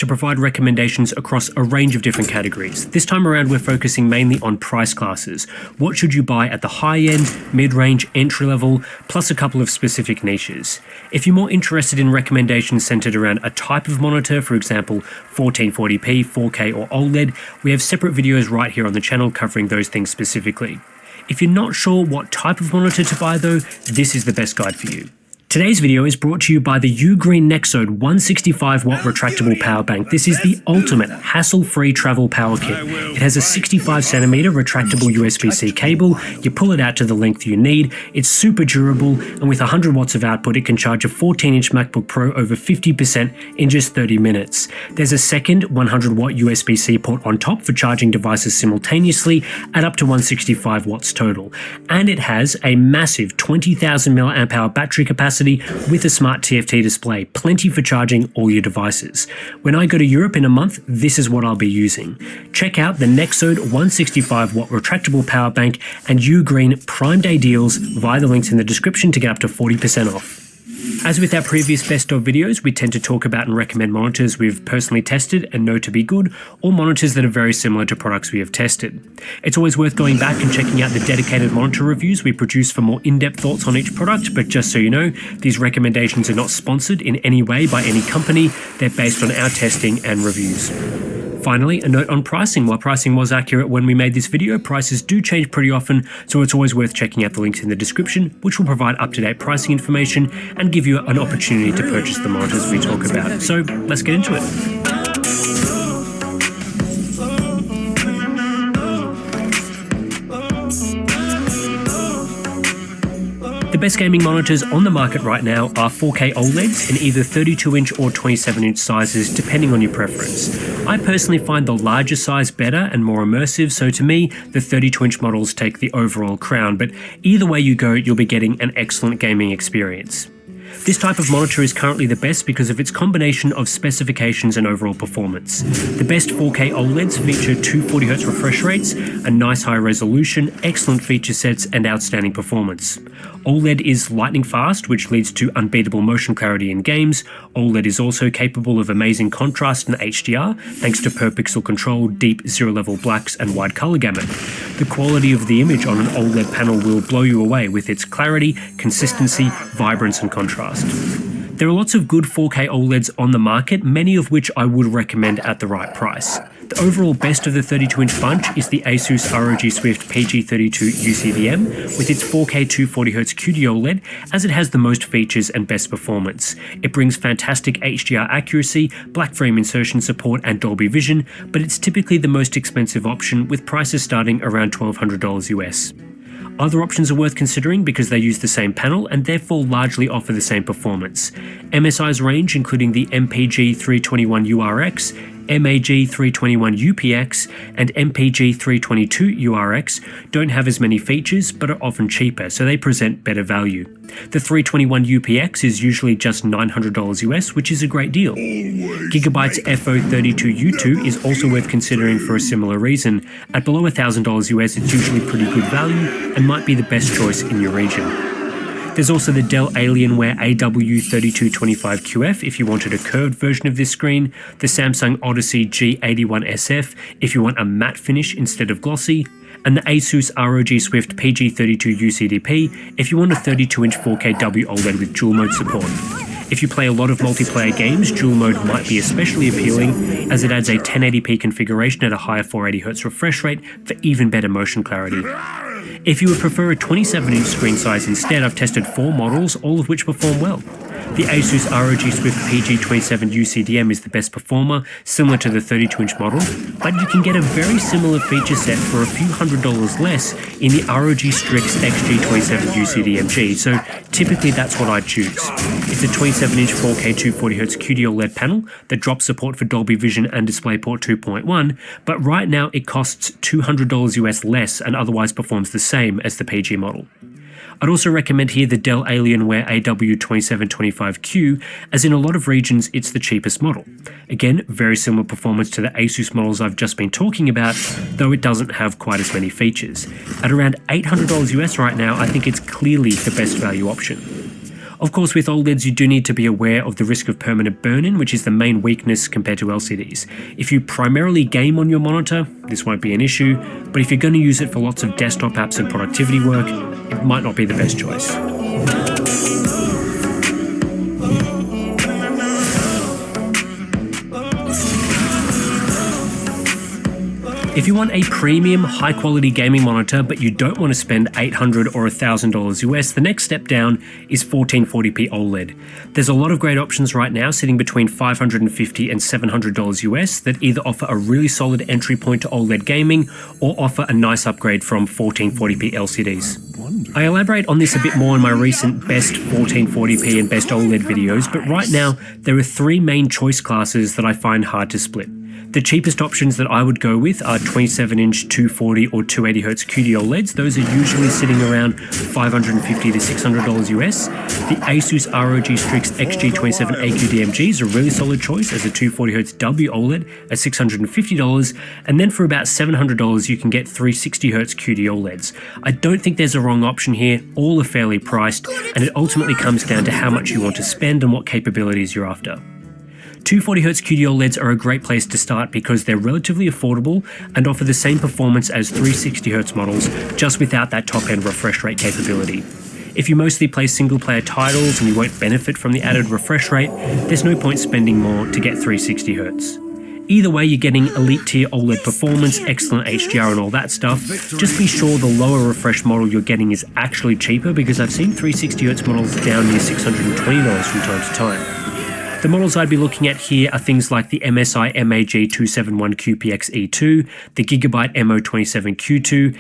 to provide recommendations across a range of different categories. This time around, we're focusing mainly on price classes. What should you buy at the high end, mid-range, entry level, plus a couple of specific niches. If you're more interested in recommendations centered around a type of monitor, for example, 1440p, 4K or OLED, we have separate videos right here on the channel covering those things specifically. If you're not sure what type of monitor to buy though, this is the best guide for you. Today's video is brought to you by the Ugreen Nexode 165-watt retractable power bank. This is the ultimate hassle-free travel power kit. It has a 65cm retractable USB-C cable. You pull it out to the length you need. It's super durable, and with 100 watts of output, it can charge a 14-inch MacBook Pro over 50% in just 30 minutes. There's a second 100-watt USB-C port on top for charging devices simultaneously at up to 165 watts total. And it has a massive 20,000 mAh battery capacity with a smart TFT display, plenty for charging all your devices. When I go to Europe in a month, this is what I'll be using. Check out the Nexode 165-watt retractable power bank and Ugreen Prime Day deals via the links in the description to get up to 40% off. As with our previous best of videos, we tend to talk about and recommend monitors we've personally tested and know to be good, or monitors that are very similar to products we have tested. It's always worth going back and checking out the dedicated monitor reviews we produce for more in-depth thoughts on each product, but just so you know, these recommendations are not sponsored in any way by any company. They're based on our testing and reviews. Finally, a note on pricing. While pricing was accurate when we made this video, prices do change pretty often, so it's always worth checking out the links in the description, which will provide up-to-date pricing information and give you an opportunity to purchase the monitors we talk about. So let's get into it. The best gaming monitors on the market right now are 4K OLEDs in either 32-inch or 27-inch sizes, depending on your preference. I personally find the larger size better and more immersive, so to me, the 32-inch models take the overall crown, but either way you go, you'll be getting an excellent gaming experience. This type of monitor is currently the best because of its combination of specifications and overall performance. The best 4K OLEDs feature 240Hz refresh rates, a nice high resolution, excellent feature sets, and outstanding performance. OLED is lightning fast, which leads to unbeatable motion clarity in games. OLED is also capable of amazing contrast and HDR, thanks to per pixel control, deep zero-level blacks, and wide color gamut. The quality of the image on an OLED panel will blow you away with its clarity, consistency, vibrance, and contrast. There are lots of good 4K OLEDs on the market, many of which I would recommend at the right price. The overall best of the 32-inch bunch is the Asus ROG Swift PG32 UCDM with its 4K 240Hz QD-OLED, as it has the most features and best performance. It brings fantastic HDR accuracy, black frame insertion support, and Dolby Vision, but it's typically the most expensive option, with prices starting around $1,200 US. Other options are worth considering because they use the same panel and therefore largely offer the same performance. MSI's range, including the MPG321URX, MAG321UPX, and MPG322URX, don't have as many features but are often cheaper, so they present better value. The 321UPX is usually just $900 US, which is a great deal. Gigabyte's FO32U2 is also worth considering for a similar reason. At below $1,000 US, it's usually pretty good value and might be the best choice in your region. There's also the Dell Alienware AW3225QF if you wanted a curved version of this screen, the Samsung Odyssey G81SF if you want a matte finish instead of glossy, and the Asus ROG Swift PG32 UCDP if you want a 32-inch 4K WOLED with dual mode support. If you play a lot of multiplayer games, dual mode might be especially appealing, as it adds a 1080p configuration at a higher 480Hz refresh rate for even better motion clarity. If you would prefer a 27-inch screen size instead, I've tested 4 models, all of which perform well. The Asus ROG Swift PG27 UCDM is the best performer, similar to the 32-inch model, but you can get a very similar feature set for a few $100 less in the ROG Strix XG27 UCDMG, so typically that's what I'd choose. It's a 27-inch 4K 240Hz QD-OLED panel that drops support for Dolby Vision and DisplayPort 2.1, but right now it costs $200 US less and otherwise performs the same as the PG model. I'd also recommend here the Dell Alienware AW2725Q, as in a lot of regions it's the cheapest model. Again, very similar performance to the Asus models I've just been talking about, though it doesn't have quite as many features. At around $800 US right now, I think it's clearly the best value option. Of course, with OLEDs, you do need to be aware of the risk of permanent burn-in, which is the main weakness compared to LCDs. If you primarily game on your monitor, this won't be an issue, but if you're going to use it for lots of desktop apps and productivity work, it might not be the best choice. If you want a premium, high-quality gaming monitor, but you don't want to spend $800 or $1,000 US, the next step down is 1440p OLED. There's a lot of great options right now, sitting between $550 and $700 US, that either offer a really solid entry point to OLED gaming or offer a nice upgrade from 1440p LCDs. I elaborate on this a bit more in my recent best 1440p and best OLED videos, but right now there are three main choice classes that I find hard to split. The cheapest options that I would go with are 27-inch 240 or 280Hz QD OLEDs. Those are usually sitting around $550 to $600 US. The Asus ROG Strix XG27 AQ-DMG is a really solid choice as a 240Hz W OLED at $650, and then for about $700 you can get 360Hz QD OLEDs. I don't think there's a wrong option here, all are fairly priced, and it ultimately comes down to how much you want to spend and what capabilities you're after. 240Hz QD OLEDs are a great place to start because they're relatively affordable and offer the same performance as 360Hz models, just without that top-end refresh rate capability. If you mostly play single-player titles and you won't benefit from the added refresh rate, there's no point spending more to get 360Hz. Either way, you're getting elite-tier OLED performance, excellent HDR and all that stuff. Just be sure the lower refresh model you're getting is actually cheaper, because I've seen 360Hz models down near $620 from time to time. The models I'd be looking at here are things like the MSI MAG271QPX E2, the Gigabyte MO27Q2,